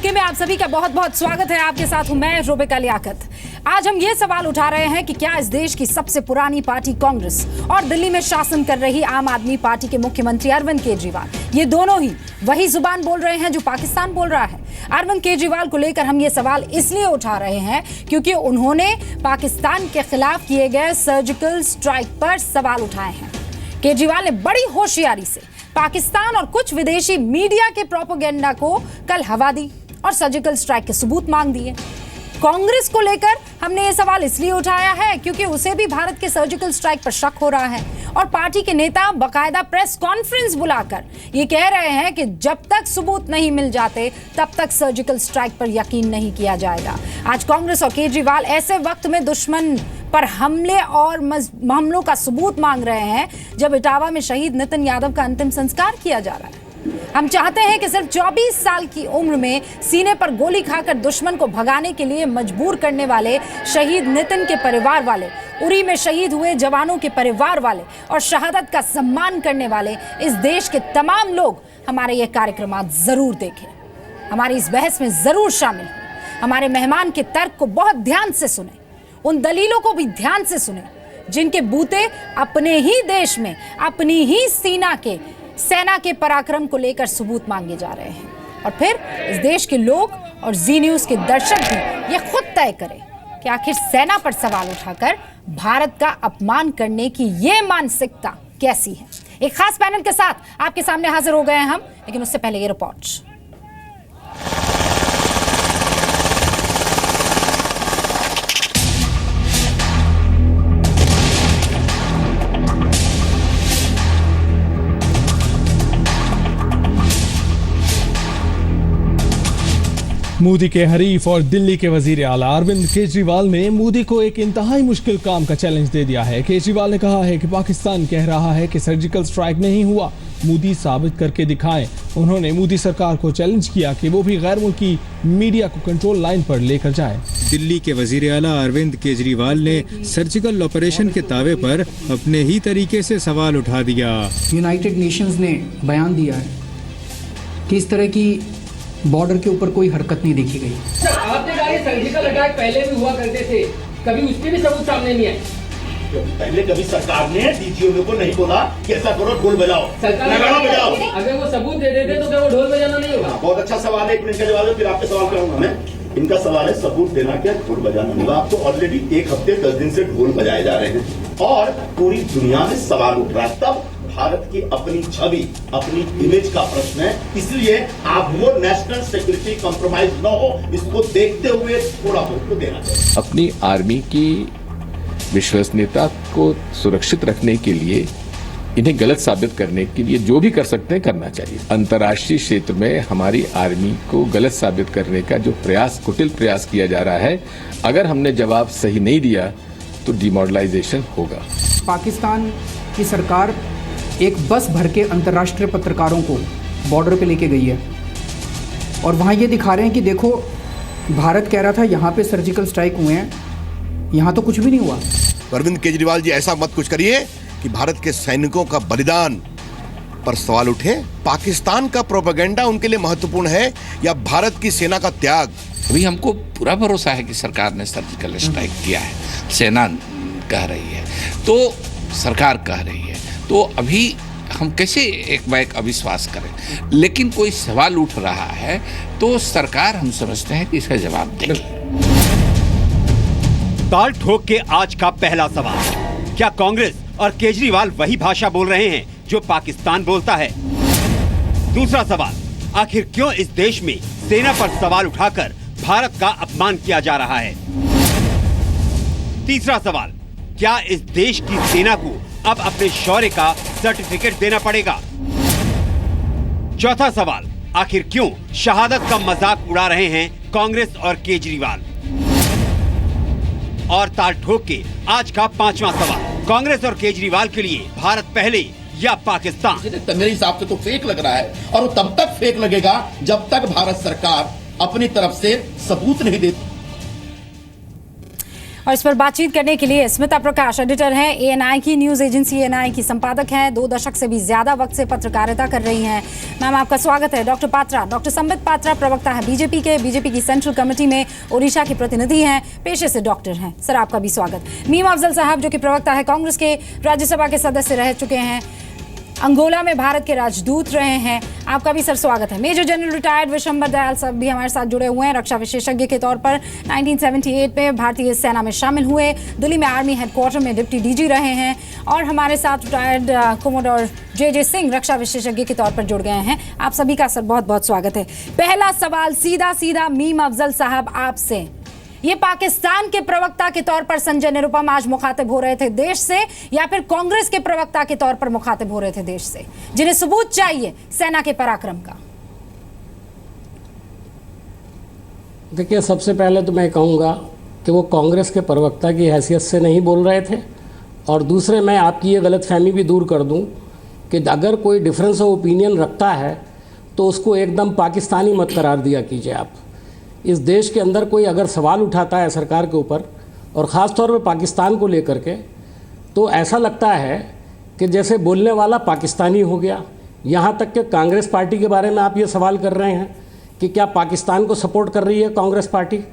मुद्दे में आप सभी का बहुत बहुत स्वागत है। आपके साथ हूं मैं रुबिका लियाकत। आज हम ये सवाल उठा रहे हैं कि क्या इस देश की सबसे पुरानी पार्टी कांग्रेस और दिल्ली में शासन कर रही आम आदमी पार्टी के मुख्यमंत्री अरविंद केजरीवाल, ये दोनों ही वही जुबान बोल रहे हैं जो पाकिस्तान बोल रहा है। अरविंद केजरीवाल को लेकर हम ये सवाल इसलिए उठा रहे हैं क्योंकि उन्होंने पाकिस्तान के खिलाफ किए गए सर्जिकल स्ट्राइक पर सवाल उठाए हैं। केजरीवाल ने बड़ी होशियारी से पाकिस्तान और कुछ विदेशी मीडिया के प्रोपेगेंडा को कल हवा दी और सर्जिकल स्ट्राइक के सबूत मांग दिए। कांग्रेस को लेकर हमने ये सवाल इसलिए उठाया है क्योंकि उसे भी भारत के सर्जिकल स्ट्राइक पर शक हो रहा है और पार्टी के नेता बाकायदा प्रेस कॉन्फ्रेंस बुलाकर ये कह रहे हैं कि जब तक सबूत नहीं मिल जाते तब तक सर्जिकल स्ट्राइक पर यकीन नहीं किया जाएगा। आज कांग्रेस और केजरीवाल ऐसे वक्त में दुश्मन पर हमले और हमलों का सबूत मांग रहे हैं जब इटावा में शहीद नितिन यादव का अंतिम संस्कार किया जा रहा है। हम चाहते हैं कि सिर्फ 24 साल की उम्र में सीने पर गोली खाकर दुश्मन को भगाने के लिए मजबूर करने वाले शहीद नितिन के परिवार वाले, उरी में शहीद हुए जवानों के परिवार वाले और शहादत का सम्मान करने वाले इस देश के तमाम लोग हमारे ये कार्यक्रम आज जरूर देखें, हमारी इस बहस में जरूर शामिल हों, हमारे मेहमान के तर्क को बहुत ध्यान से सुने, उन दलीलों को भी ध्यान से सुने जिनके बूते अपने ही देश में अपनी ही सेना के पराक्रम को लेकर सबूत मांगे जा रहे हैं। और फिर इस देश के लोग और जी न्यूज के दर्शक भी ये खुद तय करें कि आखिर सेना पर सवाल उठाकर भारत का अपमान करने की ये मानसिकता कैसी है। एक खास पैनल के साथ आपके सामने हाजिर हो गए हैं हम, लेकिन उससे पहले ये रिपोर्ट। मोदी के हरीफ और दिल्ली के वजीर आला अरविंद केजरीवाल ने मोदी को एक इंतहाई मुश्किल काम का चैलेंज दे दिया है। केजरीवाल ने कहा है कि पाकिस्तान कह रहा है कि सर्जिकल स्ट्राइक नहीं हुआ, मोदी साबित करके दिखाएं। उन्होंने मोदी सरकार को चैलेंज किया कि वो भी गैर मुल्की मीडिया को कंट्रोल लाइन पर लेकर जाए। दिल्ली के वजीर आला अरविंद केजरीवाल ने सर्जिकल ऑपरेशन के दावे पर अपने ही तरीके से सवाल उठा दिया। यूनाइटेड नेशंस ने बयान दिया है कि इस तरह की बॉर्डर के ऊपर कोई हरकत नहीं देखी गई। सर, आपने कहा सर्जिकल अटैक पहले भी हुआ करते थे, कभी उसके भी सबूत सामने नहीं आए। पहले कभी सरकार ने डीजीओ को नहीं बोला कि ऐसा करो, ढोल बजाओ, नगाड़ा बजाओ। अगर वो सबूत दे देते तो क्या वो ढोल बजाना नहीं होगा? बहुत अच्छा सवाल है, एक मिनट का जवाब है, फिर आपके सवाल करूंगा मैं। इनका सवाल है सबूत देना क्या ढोल बजाना होगा। आपको ऑलरेडी 1 हफ्ते 10 दिन से ढोल बजाए जा रहे हैं और पूरी दुनिया में सवाल उठ रहा है। तब भारत की अपनी छवि, अपनी इमेज का प्रश्न है, इसलिए आप वो नेशनल सिक्योरिटी कॉम्प्रोमाइज न हो, इसको देखते हुए थोड़ा बहुत तो देना चाहिए। अपनी आर्मी की विश्वसनीयता को सुरक्षित रखने के लिए, इन्हें गलत साबित करने के लिए जो भी कर सकते हैं करना चाहिए। अंतर्राष्ट्रीय क्षेत्र में हमारी आर्मी को गलत साबित करने का जो प्रयास, कुटिल प्रयास किया जा रहा है, अगर हमने जवाब सही नहीं दिया तो डिमोरलाइजेशन होगा। पाकिस्तान की सरकार एक बस भर के अंतर्राष्ट्रीय पत्रकारों को बॉर्डर पे लेके गई है और वहाँ ये दिखा रहे हैं कि देखो, भारत कह रहा था यहाँ पे सर्जिकल स्ट्राइक हुए हैं, यहाँ तो कुछ भी नहीं हुआ। अरविंद केजरीवाल जी, ऐसा मत कुछ करिए कि भारत के सैनिकों का बलिदान पर सवाल उठे। पाकिस्तान का प्रोपेगेंडा उनके लिए महत्वपूर्ण है या भारत की सेना का त्याग? अभी हमको पूरा भरोसा है कि सरकार ने सर्जिकल स्ट्राइक किया है, सेना कह रही है, तो सरकार कह रही है, तो अभी हम कैसे एक बैक अविश्वास करें। लेकिन कोई सवाल उठ रहा है तो सरकार, हम समझते हैं कि इसका जवाब देगी। ताल ठोक के आज का पहला सवाल, क्या कांग्रेस और केजरीवाल वही भाषा बोल रहे हैं जो पाकिस्तान बोलता है? दूसरा सवाल, आखिर क्यों इस देश में सेना पर सवाल उठाकर भारत का अपमान किया जा रहा है? तीसरा सवाल, क्या इस देश की सेना को अब अपने शौर्य का सर्टिफिकेट देना पड़ेगा? चौथा सवाल, आखिर क्यों शहादत का मजाक उड़ा रहे हैं कांग्रेस और केजरीवाल? और ताल ठोक के आज का पांचवा सवाल, कांग्रेस और केजरीवाल के लिए भारत पहले या पाकिस्तान? मेरे हिसाब से तो फेक लग रहा है और वो तब तक फेक लगेगा जब तक भारत सरकार अपनी तरफ से सबूत नहीं देती। और इस पर बातचीत करने के लिए स्मिता प्रकाश एडिटर हैं, एएनआई की न्यूज एजेंसी एएनआई की संपादक हैं, 2 दशक से भी ज्यादा वक्त से पत्रकारिता कर रही हैं। मैम आपका स्वागत है। डॉक्टर पात्रा, डॉक्टर संबित पात्रा प्रवक्ता है बीजेपी की सेंट्रल कमेटी में ओडिशा के प्रतिनिधि हैं, पेशे से डॉक्टर हैं। सर आपका भी स्वागत। मीम अफजल साहब जो कि प्रवक्ता है कांग्रेस के, राज्यसभा के सदस्य रह चुके हैं, अंगोला में भारत के राजदूत रहे हैं, आपका भी सर स्वागत है। Major general retired Vishambar Dayal साहब भी हमारे साथ जुड़े हुए हैं, रक्षा विशेषज्ञ के तौर पर 1978 में भारतीय सेना में शामिल हुए, दिल्ली में आर्मी हेडक्वार्टर में डिप्टी डीजी रहे हैं और हमारे साथ रिटायर्ड कोमोडोर जे सिंह रक्षा विशेषज्ञ के तौर पर जुड़ गए हैं। आप सभी का सर बहुत बहुत स्वागत है। पहला सवाल सीधा मीम अफजल साहब आपसे, ये पाकिस्तान के प्रवक्ता के तौर पर संजय निरुपम आज मुखातिब हो रहे थे देश से, या फिर कांग्रेस के प्रवक्ता के तौर पर मुखातिब हो रहे थे देश से, जिन्हें सबूत चाहिए सेना के पराक्रम का? देखिए, सबसे पहले तो मैं कहूँगा कि वो कांग्रेस के प्रवक्ता की हैसियत से नहीं बोल रहे थे, और दूसरे मैं आपकी ये गलतफहमी भी दूर कर दूं कि अगर कोई डिफरेंस ऑफ ओपिनियन रखता है तो उसको एकदम पाकिस्तानी मत करार दिया कीजिए आप। इस देश के अंदर कोई अगर सवाल उठाता है सरकार के ऊपर, और ख़ास तौर पर पाकिस्तान को लेकर के, तो ऐसा लगता है कि जैसे बोलने वाला पाकिस्तानी हो गया। यहाँ तक कि कांग्रेस पार्टी के बारे में आप ये सवाल कर रहे हैं कि क्या पाकिस्तान को सपोर्ट कर रही है कांग्रेस पार्टी?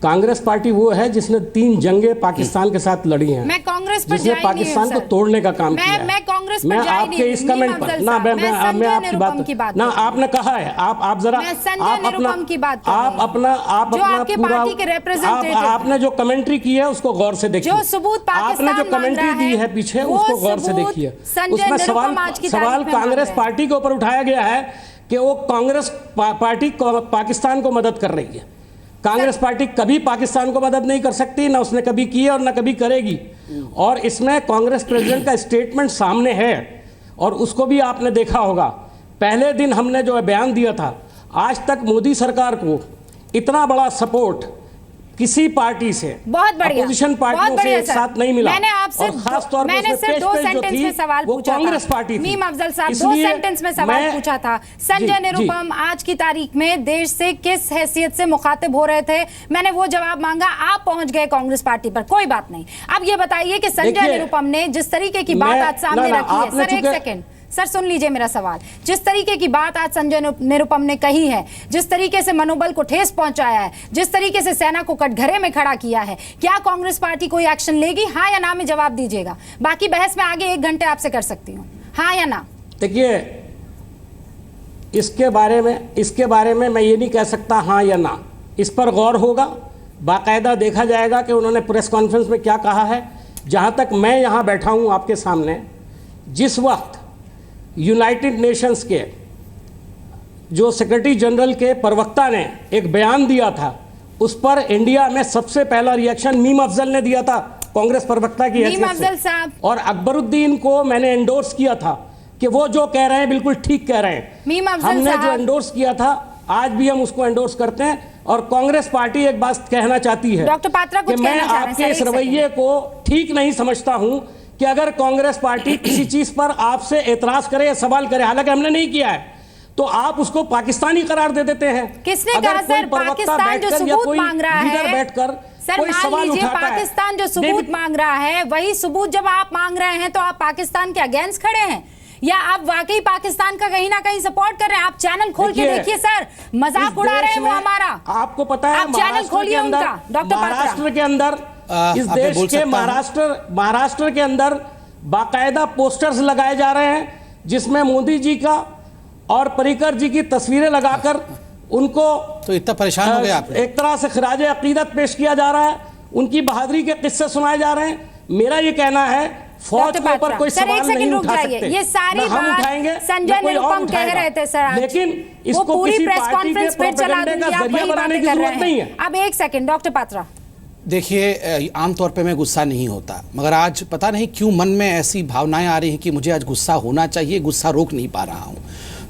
कांग्रेस पार्टी वो है जिसने 3 जंगें पाकिस्तान के साथ लड़ी हैं, मैं कांग्रेस पर जिसने पाकिस्तान को तोड़ने का काम किया है। मैं कांग्रेस पर मैं आपके इस कमेंट पर ना मैं आपकी बात ना आपने कहा है, आप जरा आप अपना पूरा आपने जो कमेंट्री की है उसको गौर से देखिए, आपने जो कमेंट्री दी है पीछे उसको गौर से देखिए। उसमें सवाल कांग्रेस पार्टी के ऊपर उठाया गया है कि वो कांग्रेस पार्टी पाकिस्तान को मदद कर रही है। कांग्रेस पार्टी कभी पाकिस्तान को मदद नहीं कर सकती, ना उसने कभी की है और ना कभी करेगी। और इसमें कांग्रेस प्रेसिडेंट का स्टेटमेंट सामने है, और उसको भी आपने देखा होगा। पहले दिन हमने जो बयान दिया था, आज तक मोदी सरकार को इतना बड़ा सपोर्ट किसी पार्टी से, बहुत बढ़िया, अपोजिशन पार्टियों से एक साथ नहीं मिला। मैंने आपसे खास तौर पर सिर्फ 2 सेंटेंस में सवाल पूछा था। कांग्रेस पार्टी मीम अफजल साहब 2 सेंटेंस में सवाल पूछा था। संजय निरुपम आज की तारीख में देश से किस हैसियत से मुखातिब हो रहे थे, मैंने वो जवाब मांगा, आप पहुंच गए कांग्रेस पार्टी पर, कोई बात नहीं। अब ये बताइए कि संजय निरुपम ने जिस तरीके की बात आज सामने रखी है, सर एक सेकेंड सर सुन लीजिए मेरा सवाल। जिस तरीके की बात आज संजय निरुपम ने कही है, जिस तरीके से मनोबल को ठेस पहुंचाया है, जिस तरीके से सेना को कटघरे में खड़ा किया है, क्या कांग्रेस पार्टी कोई एक्शन लेगी? हाँ या ना में जवाब दीजिएगा, बाकी बहस में आगे 1 घंटे आपसे कर सकती हूँ। हाँ या ना? देखिए, इसके बारे में मैं ये नहीं कह सकता हाँ या ना। इस पर गौर होगा, बाकायदा देखा जाएगा कि उन्होंने प्रेस कॉन्फ्रेंस में क्या कहा है। जहाँ तक मैं यहाँ बैठा हूँ आपके सामने, जिस वक्त यूनाइटेड नेशंस के जो सेक्रेटरी जनरल के प्रवक्ता ने एक बयान दिया था, उस पर इंडिया में सबसे पहला रिएक्शन मीम अफजल ने दिया था, कांग्रेस प्रवक्ता की हैसियत से। और अकबरुद्दीन को मैंने एंडोर्स किया था कि वो जो कह रहे हैं बिल्कुल ठीक कह रहे हैं। हमने जो एंडोर्स किया था, आज भी हम उसको एंडोर्स करते हैं। और कांग्रेस पार्टी एक बात कहना चाहती है डॉक्टर पात्रा कि मैं आपके इस रवैये को ठीक नहीं समझता हूं कि अगर कांग्रेस पार्टी किसी चीज पर आपसे एतराज करे या सवाल करे, हालांकि हमने नहीं किया है, तो आप उसको पाकिस्तानी करार दे देते हैं। किसने कहा सर? पाकिस्तान जो सबूत मांग रहा है, बैठकर सर मान लीजिए पाकिस्तान जो सबूत मांग रहा है, वही सबूत जब आप मांग रहे हैं तो आप पाकिस्तान के अगेंस्ट खड़े हैं, या आप वाकई पाकिस्तान का कहीं ना कहीं सपोर्ट कर रहे हैं? आप चैनल खोल के देखिए सर, मजाक उड़ा रहे हैं वो हमारा। आपको पता है, आप चैनल खोलिए उनका। डॉक्टर महाराष्ट्र के अंदर, इस देश के महाराष्ट्र के अंदर बाकायदा पोस्टर्स लगाए जा रहे हैं, जिसमें मोदी जी का और पर्रिकर जी की तस्वीरें लगाकर उनको तो इतना परेशान हो गए आप? एक तरह से खिराज अकीदत पेश किया जा रहा है, उनकी बहादुरी के किस्से सुनाए जा रहे हैं। मेरा ये कहना है, फौज के ऊपर कोई सवाल नहीं उठा सकते। ये सारी हम उठाएंगे, संजय निरुपम कह रहे थे सर, लेकिन इसको किसी पार्टी के प्रोपेगेंडे का जरिया बनाने की जरूरत नहीं है। अब 1 सेकंड डॉक्टर पात्रा। देखिए, आमतौर पे मैं गुस्सा नहीं होता, मगर आज पता नहीं क्यों मन में ऐसी भावनाएं आ रही हैं कि मुझे आज गुस्सा होना चाहिए, गुस्सा रोक नहीं पा रहा हूँ।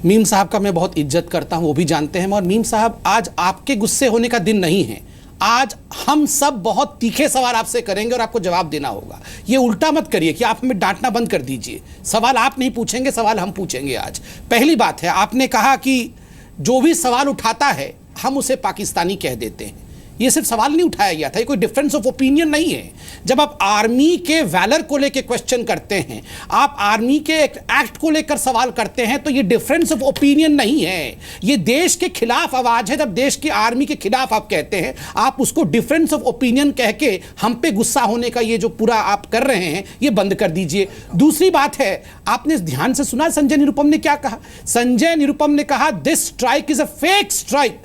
मीम साहब का मैं बहुत इज्जत करता हूँ, वो भी जानते हैं। और मीम साहब, आज आपके गुस्से होने का दिन नहीं है। आज हम सब बहुत तीखे सवाल आपसे करेंगे और आपको जवाब देना होगा। ये उल्टा मत करिए कि आप हमें डांटना बंद कर दीजिए। सवाल आप नहीं पूछेंगे, सवाल हम पूछेंगे। आज पहली बात है, आपने कहा कि जो भी सवाल उठाता है हम उसे पाकिस्तानी कह देते हैं। ये सिर्फ सवाल नहीं उठाया गया था, ये कोई डिफरेंस ऑफ ओपिनियन नहीं है। जब आप आर्मी के वैलर को लेकर क्वेश्चन करते हैं, आप आर्मी के एक्ट को लेकर सवाल करते हैं, तो ये डिफरेंस ऑफ ओपिनियन नहीं है, ये देश के खिलाफ आवाज है। जब देश की आर्मी के खिलाफ आप कहते हैं, आप उसको डिफरेंस ऑफ ओपिनियन कह के हम पे गुस्सा होने का ये जो पूरा आप कर रहे हैं, ये बंद कर दीजिए। दूसरी बात है, आपने ध्यान से सुना संजय निरुपम ने क्या कहा? संजय निरुपम ने कहा this strike is a fake strike,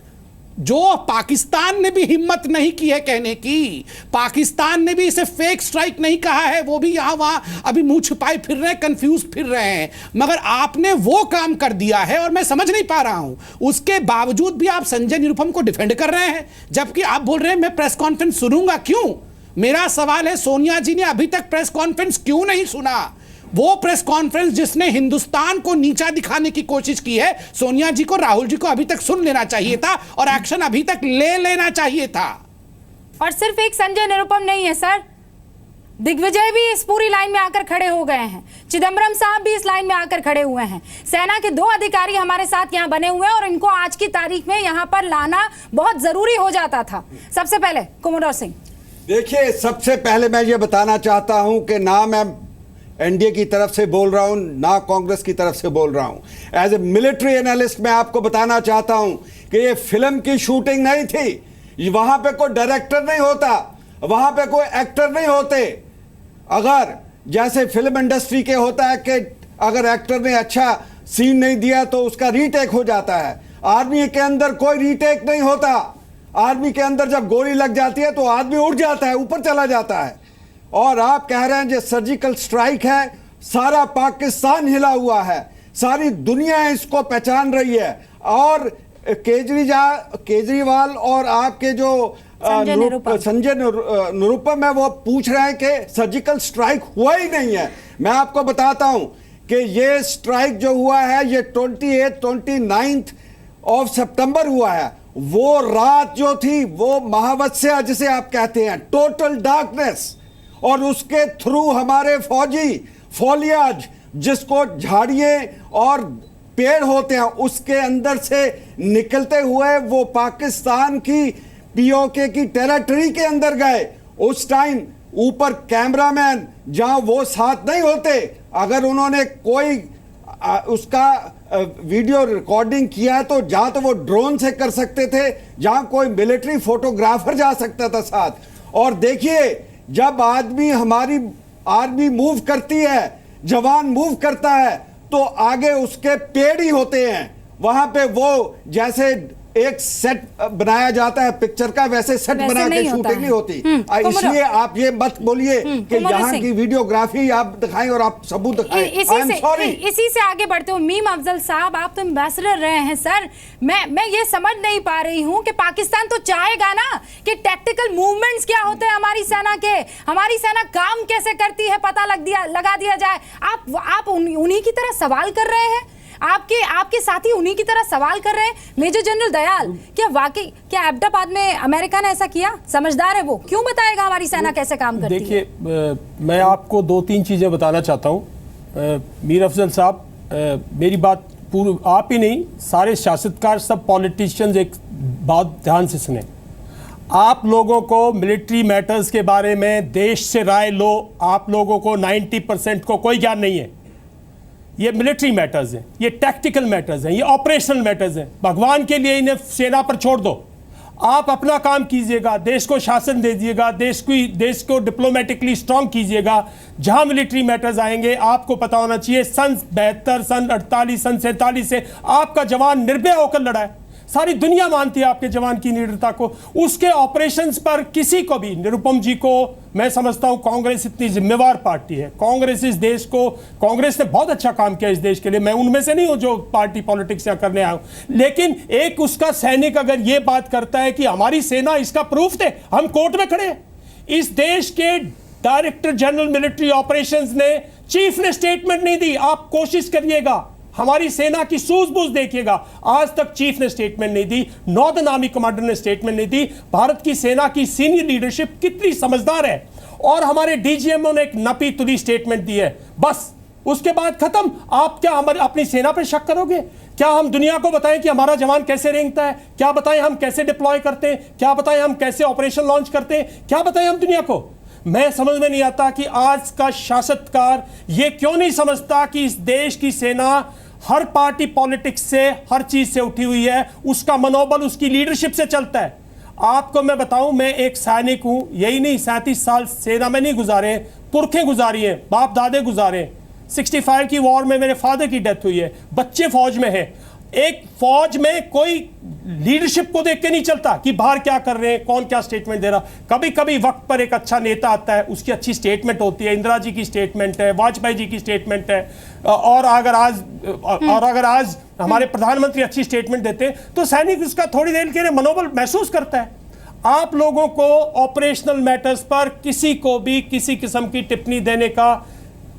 जो पाकिस्तान ने भी हिम्मत नहीं की है कहने की। पाकिस्तान ने भी इसे फेक स्ट्राइक नहीं कहा है, वो भी यहां वहां अभी मुंह छुपाए फिर रहे हैं, कंफ्यूज फिर रहे हैं, मगर आपने वो काम कर दिया है और मैं समझ नहीं पा रहा हूं। उसके बावजूद भी आप संजय निरुपम को डिफेंड कर रहे हैं, जबकि आप बोल रहे हैं मैं प्रेस कॉन्फ्रेंस सुनूंगा। क्यों? मेरा सवाल है, सोनिया जी ने अभी तक प्रेस कॉन्फ्रेंस क्यों नहीं सुना? वो प्रेस कॉन्फ्रेंस जिसने हिंदुस्तान को नीचा दिखाने की कोशिश की है, सोनिया जी को, राहुल जी को अभी तक सुन लेना चाहिए था और एक्शन अभी तक ले लेना चाहिए था। और सिर्फ एक संजय निरुपम नहीं है सर, दिग्विजय भी इस पूरी लाइन में आकर खड़े हो गए हैं, चिदम्बरम साहब भी इस लाइन में आकर खड़े हुए हैं, सेना के 2 अधिकारी हमारे साथ यहाँ बने हुए हैं और इनको आज की तारीख में यहाँ पर लाना बहुत जरूरी हो जाता था। सबसे पहले कुमुदर सिंह। देखिए, सबसे पहले मैं ये बताना चाहता हूं कि ना मैं एनडीए की तरफ से बोल रहा हूं, ना कांग्रेस की तरफ से बोल रहा हूं। एज ए मिलिट्री एनालिस्ट मैं आपको बताना चाहता हूं कि ये फिल्म की शूटिंग नहीं थी, वहां पे कोई डायरेक्टर नहीं होता, वहां पे कोई एक्टर नहीं होते। अगर जैसे फिल्म इंडस्ट्री के होता है कि अगर एक्टर ने अच्छा सीन नहीं दिया तो उसका रीटेक हो जाता है, आर्मी के अंदर कोई रीटेक नहीं होता। आर्मी के अंदर जब गोली लग जाती है तो आदमी उड़ जाता है, ऊपर चला जाता है। और आप कह रहे हैं जो सर्जिकल स्ट्राइक है, सारा पाकिस्तान हिला हुआ है, सारी दुनिया इसको पहचान रही है। और केजरीवाल और आपके जो संजय निरुपम है वो पूछ रहे हैं कि सर्जिकल स्ट्राइक हुआ ही नहीं है। मैं आपको बताता हूं कि ये स्ट्राइक जो हुआ है ये 29 ऑफ सितंबर हुआ है। वो रात जो थी वो महावस्या जिसे आप कहते हैं, टोटल डार्कनेस, और उसके थ्रू हमारे फौजी फोलियाज जिसको झाड़ियां और पेड़ होते हैं उसके अंदर से निकलते हुए वो पाकिस्तान की पीओके की टेरिटरी के अंदर गए। उस टाइम ऊपर कैमरामैन जहां वो साथ नहीं होते, अगर उन्होंने कोई उसका वीडियो रिकॉर्डिंग किया है तो जहां तो वो ड्रोन से कर सकते थे, जहां कोई मिलिट्री फोटोग्राफर जा सकता था साथ। और देखिए, जब आदमी हमारी आर्मी मूव करती है, जवान मूव करता है, तो आगे उसके पेड़ ही होते हैं। वहां पे वो जैसे एक सेट बनाया जाता है पिक्चर का, वैसे सेट बना के शूटिंग नहीं होती। इसलिए आप ये मत बोलिए कि यहाँ की वीडियोग्राफी आप दिखाएं और आप सबूत दिखाएं। इसी से आगे बढ़ते हो मीम अफजल साहब, आप तो एम्बेसडर रहे हैं सर। मैं ये समझ नहीं पा रही हूँ कि पाकिस्तान तो चाहेगा ना कि टैक्टिकल मूवमेंट्स क्या होते हैं हमारी सेना के, हमारी सेना काम कैसे करती है पता लगा दिया जाए। आप उन्हीं की तरह सवाल कर रहे हैं, आपके साथी उन्हीं की तरह सवाल कर रहे हैं। मेजर जनरल दयाल, क्या एबटाबाद में अमेरिका ने ऐसा किया? समझदार है वो, क्यों बताएगा हमारी सेना कैसे काम करती है? देखिए, मैं आपको 2-3 चीजें बताना चाहता हूँ। मीर अफजल साहब, मेरी बात पूरी आप ही नहीं, सारे सियासतकार, सब पॉलिटिशियंस एक बात ध्यान से सुने। आप लोगों को मिलिट्री मैटर्स के बारे में देश से राय लो, आप लोगों को 90% को कोई ज्ञान नहीं है। ये मिलिट्री मैटर्स हैं, ये टैक्टिकल मैटर्स हैं, ये ऑपरेशनल मैटर्स हैं। भगवान के लिए इन्हें सेना पर छोड़ दो, आप अपना काम कीजिएगा, देश को शासन दे दीजिएगा, देश को डिप्लोमेटिकली स्ट्रांग कीजिएगा। जहां मिलिट्री मैटर्स आएंगे आपको पता होना चाहिए, सन 72, सन 48, सन 47 से आपका जवान निर्भय होकर लड़ा है। सारी दुनिया मानती है आपके जवान की निडरता को। उसके ऑपरेशंस पर किसी को भी, निरुपम जी को, मैं समझता हूं कांग्रेस इतनी जिम्मेवार पार्टी है, कांग्रेस इस देश को, कांग्रेस ने बहुत अच्छा काम किया इस देश के लिए, मैं उनमें से नहीं हूं जो पार्टी पॉलिटिक्स यहाँ करने आया हूं। लेकिन एक उसका सैनिक अगर ये बात करता है कि हमारी सेना, इसका प्रूफ थे, हम कोर्ट में खड़े हैं। इस देश के डायरेक्टर जनरल मिलिट्री ऑपरेशंस ने, चीफ ने स्टेटमेंट नहीं दी। आप कोशिश करिएगा, हमारी सेना की सूझबूझ देखिएगा, आज तक चीफ ने स्टेटमेंट नहीं दी, नॉर्दर्न आर्मी कमांडर ने स्टेटमेंट नहीं दी। भारत की सेना की सीनियर लीडरशिप कितनी समझदार है, और हमारे डीजीएमओ ने एक नपी तुली स्टेटमेंट दी है, बस उसके बाद खत्म। आप क्या हमारी अपनी सेना पर शक करोगे? क्या हम दुनिया को बताएं कि हमारा जवान कैसे रेंगता है? क्या बताएं हम कैसे डिप्लॉय करते हैं? क्या बताएं हम कैसे ऑपरेशन लॉन्च करते हैं? क्या बताएं हम दुनिया को? मैं समझ में नहीं आता कि आज का शासककार ये क्यों नहीं समझता कि इस देश की सेना हर पार्टी पॉलिटिक्स से, हर चीज से उठी हुई है, उसका मनोबल उसकी लीडरशिप से चलता है। आपको मैं बताऊं, मैं एक सैनिक हूं, यही नहीं 37 साल सेना में नहीं गुजारे, पुरखें गुजारी हैं, बाप दादे गुजारे। 65 की वॉर में मेरे फादर की डेथ हुई है, बच्चे फौज में हैं। एक फौज में कोई लीडरशिप को देख के नहीं चलता कि बाहर क्या कर रहे हैं, कौन क्या स्टेटमेंट दे रहा। कभी कभी वक्त पर एक अच्छा नेता आता है, उसकी अच्छी स्टेटमेंट होती है, इंदिरा जी की स्टेटमेंट है, वाजपेयी जी की स्टेटमेंट है, और अगर आज हमारे प्रधानमंत्री अच्छी स्टेटमेंट देते हैं तो सैनिक उसका थोड़ी देर के लिए मनोबल महसूस करता है। आप लोगों को ऑपरेशनल मैटर्स पर किसी को भी किसी किस्म की टिप्पणी देने का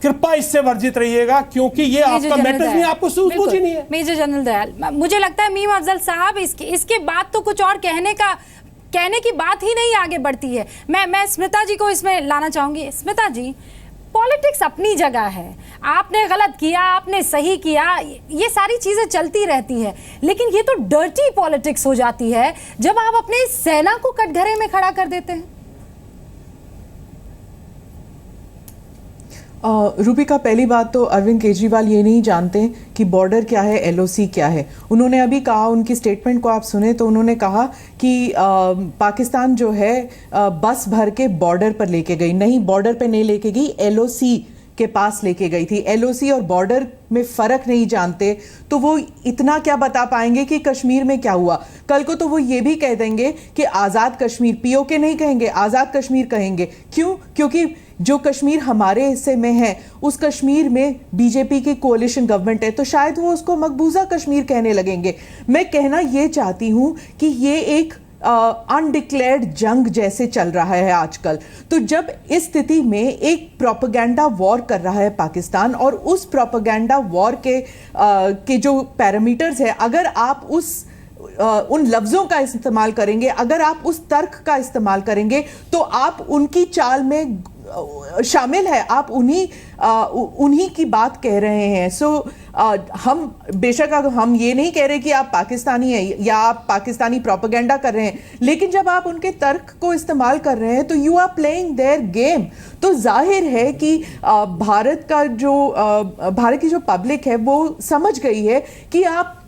कृपा इससे वर्जित रहिएगा, क्योंकि ये आपका मैटर नहीं, आपको सूझबूझ ही नहीं है। मेजर जनरल दयाल, मुझे लगता है मीम अफजल साहब इसके बाद तो कुछ और कहने की बात ही नहीं आगे बढ़ती है। मैं स्मिता जी को इसमें लाना चाहूंगी। स्मिता जी, पॉलिटिक्स अपनी जगह है, आपने गलत किया, आपने सही किया, ये सारी चीजें चलती रहती है, लेकिन ये तो डर्टी पॉलिटिक्स हो जाती है जब आप अपने सेना को कटघरे में खड़ा कर देते हैं। रूबिका, पहली बात तो अरविंद केजरीवाल ये नहीं जानते कि बॉर्डर क्या है, एलओसी क्या है। उन्होंने अभी कहा, उनकी स्टेटमेंट को आप सुने तो उन्होंने कहा कि पाकिस्तान जो है बस भर के बॉर्डर पर लेके गई। नहीं, बॉर्डर पे नहीं लेके गई, एलओसी के पास लेके गई थी। एलओसी और बॉर्डर में फर्क नहीं जानते तो वो इतना क्या बता पाएंगे कि कश्मीर में क्या हुआ। कल को तो वो ये भी कह देंगे कि आज़ाद कश्मीर, पीओके नहीं कहेंगे, आज़ाद कश्मीर कहेंगे। क्यों? क्योंकि जो कश्मीर हमारे हिस्से में है, उस कश्मीर में बीजेपी की कोalition गवर्नमेंट है, तो शायद वो उसको मकबूजा कश्मीर कहने लगेंगे। मैं कहना ये चाहती हूं कि ये एक अनडिक्लेयर्ड जंग जैसे चल रहा है आजकल। तो जब इस स्थिति में एक प्रोपेगेंडा वॉर कर रहा है पाकिस्तान, और उस प्रोपेगेंडा वॉर के जो पैरामीटर्स है, अगर आप उन लफ्जों का इस्तेमाल करेंगे, अगर आप उस तर्क का इस्तेमाल करेंगे, तो आप उनकी चाल में शामिल है, आप उन्हीं की बात कह रहे हैं। हम बेशक हम ये नहीं कह रहे कि आप पाकिस्तानी हैं या आप पाकिस्तानी प्रोपेगेंडा कर रहे हैं, लेकिन जब आप उनके तर्क को इस्तेमाल कर रहे हैं तो you are playing their game. तो जाहिर है कि भारत की जो पब्लिक है वो समझ गई है कि आप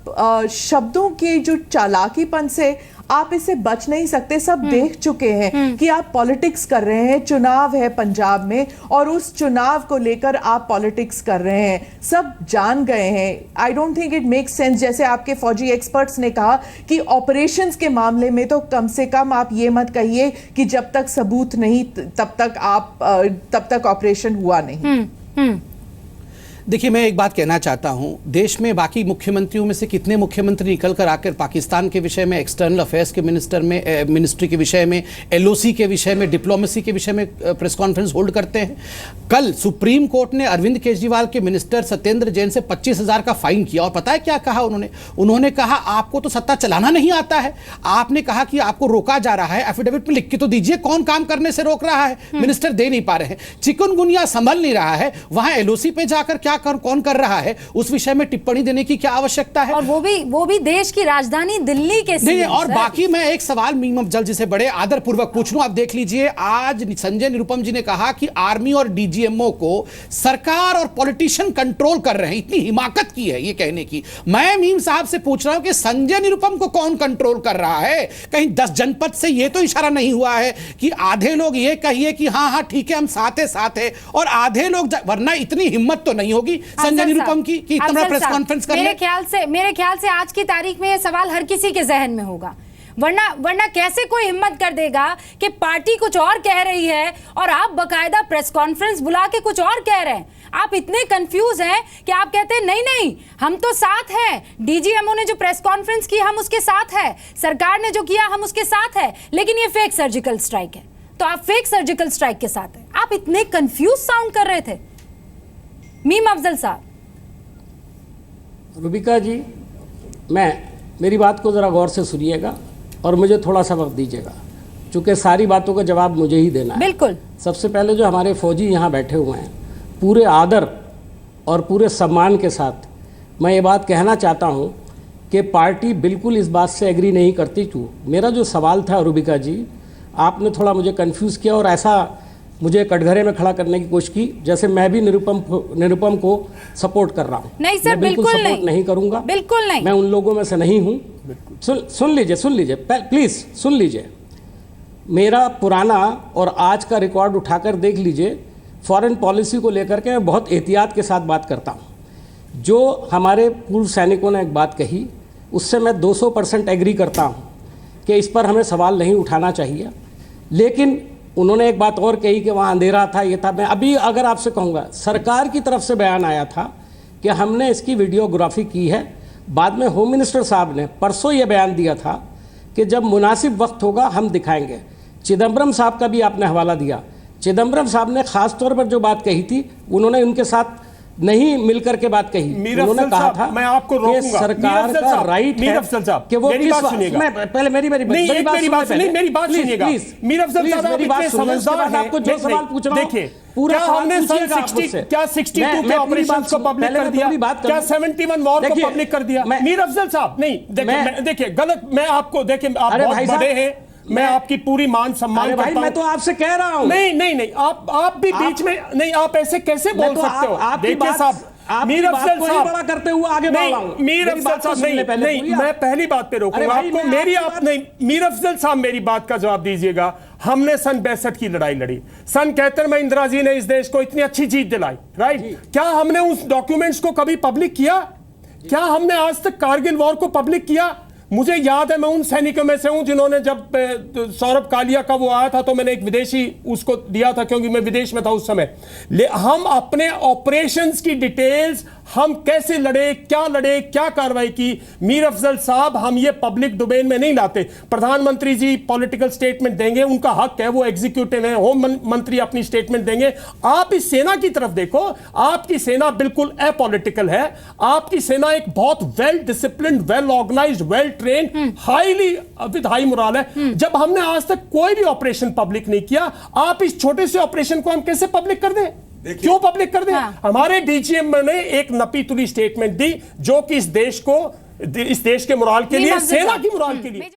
शब्दों के जो चालाकीपन से आप इससे बच नहीं सकते। सब देख चुके हैं कि आप पॉलिटिक्स कर रहे हैं, चुनाव है पंजाब में और उस चुनाव को लेकर आप पॉलिटिक्स कर रहे हैं, सब जान गए हैं। I don't think it makes sense, जैसे आपके फौजी एक्सपर्ट्स ने कहा कि ऑपरेशंस के मामले में तो कम से कम आप ये मत कहिए कि जब तक सबूत नहीं तब तक ऑपरेशन हुआ नहीं। देखिए, मैं एक बात कहना चाहता हूं, देश में बाकी मुख्यमंत्रियों में से कितने मुख्यमंत्री निकल कर आकर पाकिस्तान के विषय में, एक्सटर्नल अफेयर्स के मिनिस्ट्री के विषय में, एलओसी के विषय में, डिप्लोमेसी के विषय में प्रेस कॉन्फ्रेंस होल्ड करते हैं। कल सुप्रीम कोर्ट ने अरविंद केजरीवाल के मिनिस्टर सत्येंद्र जैन से 25,000 का फाइन किया, और पता है क्या कहा उन्होंने कहा आपको तो सत्ता चलाना नहीं आता है, आपने कहा कि आपको रोका जा रहा है, एफिडेविट में लिख के तो दीजिए कौन काम करने से रोक रहा है। मिनिस्टर दे नहीं पा रहे हैं, चिकनगुनिया संभल नहीं रहा है, वहां एलओसी पे जाकर क्या कौन कर रहा है उस विषय में टिप्पणी देने की क्या आवश्यकता है। और वो भी देश की राजधानी दिल्ली के नहीं। और बाकी मैं एक सवाल मीम अफजल जी से बड़े आदर पूर्वक पूछ लूं, आप देख लीजिए, आज संजय निरुपम जी ने कहा कि आर्मी और डीजीएमओ को सरकार और पॉलिटिशियन कंट्रोल कर रहे हैं। इतनी हिमाकत की है ये कहने की। मैं मीम साहब से पूछ रहा हूं कि संजय निरुपम को कौन कंट्रोल कर रहा है? कहीं 10 जनपद से ये तो इशारा नहीं हुआ है कि आधे लोग ये कहिए कि हाँ ठीक है हम साथ है, और आधे लोग, वरना इतनी हिम्मत तो नहीं होगी संजय निरुपम की कि इतना प्रेस कॉन्फ्रेंस कर। मेरे ख्याल से आज की तारीख में यह सवाल हर किसी के जहन में होगा, वरना कैसे कोई हिम्मत कर देगा कि पार्टी कुछ और कह रही है और आप बकायदा प्रेस कॉन्फ्रेंस बुला के कुछ और कह रहे हैं। आप इतने कंफ्यूज हैं कि आप कहते हैं नहीं हम तो साथ हैं, डीजीएमओ ने जो प्रेस कॉन्फ्रेंस की हम उसके साथ है, सरकार ने जो किया हम उसके साथ है, लेकिन ये फेक सर्जिकल स्ट्राइक है तो आप फेक सर्जिकल स्ट्राइक के साथ हैं। आप इतने कंफ्यूज साउंड कर रहे थे मीम अफजल साहब। रूबिका जी, मेरी बात को ज़रा गौर से सुनिएगा और मुझे थोड़ा सा वक्त दीजिएगा, चूँकि सारी बातों का जवाब मुझे ही देना है। बिल्कुल। सबसे पहले जो हमारे फौजी यहाँ बैठे हुए हैं, पूरे आदर और पूरे सम्मान के साथ मैं ये बात कहना चाहता हूँ कि पार्टी बिल्कुल इस बात से एग्री नहीं करती। क्यों? मेरा जो सवाल था रूबिका जी, आपने थोड़ा मुझे कंफ्यूज किया और ऐसा मुझे कटघरे में खड़ा करने की कोशिश की जैसे मैं भी निरुपम को सपोर्ट कर रहा हूँ। नहीं सर, बिल्कुल सपोर्ट नहीं करूंगा, बिल्कुल नहीं। मैं उन लोगों में से नहीं हूँ। सुन लीजिए प्लीज सुन लीजिए। मेरा पुराना और आज का रिकॉर्ड उठाकर देख लीजिए। फॉरेन पॉलिसी को लेकर के मैं बहुत एहतियात के साथ बात करता हूँ। जो हमारे पूर्व सैनिकों ने एक बात कही उससे मैं 200% एग्री करता हूँ कि इस पर हमें सवाल नहीं उठाना चाहिए। लेकिन उन्होंने एक बात और कही कि वहाँ अंधेरा था, ये था। मैं अभी अगर आपसे कहूँगा, सरकार की तरफ से बयान आया था कि हमने इसकी वीडियोग्राफी की है। बाद में होम मिनिस्टर साहब ने परसों ये बयान दिया था कि जब मुनासिब वक्त होगा हम दिखाएंगे। चिदम्बरम साहब का भी आपने हवाला दिया। चिदम्बरम साहब ने खास तौर पर जो बात कही थी, उन्होंने उनके साथ नहीं मिलकर के बात कही। उन्होंने कहा था मैं आपको रोकूंगा, सरकार का राइट है कि वो मेरी बात सुनिएगा। पहले मेरी बात सुनिएगा। मीर अफजल साहब आप इतने समझदार हैं, आपको जो सवाल पूछ रहा हूं देखिए, पूरा क्या हमने सन 62 के ऑपरेशंस को पब्लिक कर दिया? क्या 71 वॉर को पब्लिक कर दिया? मीर अफजल साहब नहीं, देखिए गलत। मैं आपको देखिए, आप बहुत बड़े हैं, मैं आपकी पूरी मान सम्मान करता हूं। मैं तो आपसे कह रहा हूं। नहीं, आप भी बीच में नहीं, आप ऐसे कैसे बोल सकते हो? देखिए साहब, मीर अफजल साहब बड़ा करते हुए आगे बढ़ाऊंगा। मीर अफजल साहब नहीं, मैं पहली बात पे रोकूंगा आपको। मेरी आप नहीं, मीर अफजल साहब मेरी बात का जवाब दीजिएगा। हमने सन 62 की लड़ाई लड़ी। सन 71 में इंदिरा जी ने इस देश को इतनी अच्छी जीत दिलाई, राइट? क्या हमने उस डॉक्यूमेंट्स को कभी पब्लिक किया? क्या हमने आज तक कारगिल वॉर को पब्लिक किया? मुझे याद है, मैं उन सैनिकों में से हूं जिन्होंने, जब सौरभ कालिया का वो आया था तो मैंने एक विदेशी उसको दिया था क्योंकि मैं विदेश में था उस समय। हम अपने ऑपरेशंस की डिटेल्स, हम कैसे लड़े, क्या कार्रवाई की, मीर अफजल साहब हम ये पब्लिक डोमेन में नहीं लाते। प्रधानमंत्री जी पॉलिटिकल स्टेटमेंट देंगे, उनका हक है, वो एग्जीक्यूटिव है। होम मंत्री अपनी स्टेटमेंट देंगे। आप इस सेना की तरफ देखो, आपकी सेना बिल्कुल अपॉलिटिकल है। आपकी सेना एक बहुत well disciplined, well organized, well train, highly with high moral है। जब हमने आज तक कोई भी ऑपरेशन पब्लिक नहीं किया, आप इस छोटे से ऑपरेशन को हम कैसे पब्लिक कर दें? क्यों पब्लिक कर दें? हमारे डीजीएम ने एक नपी तुली स्टेटमेंट दी जो कि इस देश के मोरल के लिए, सेना की मोरल के लिए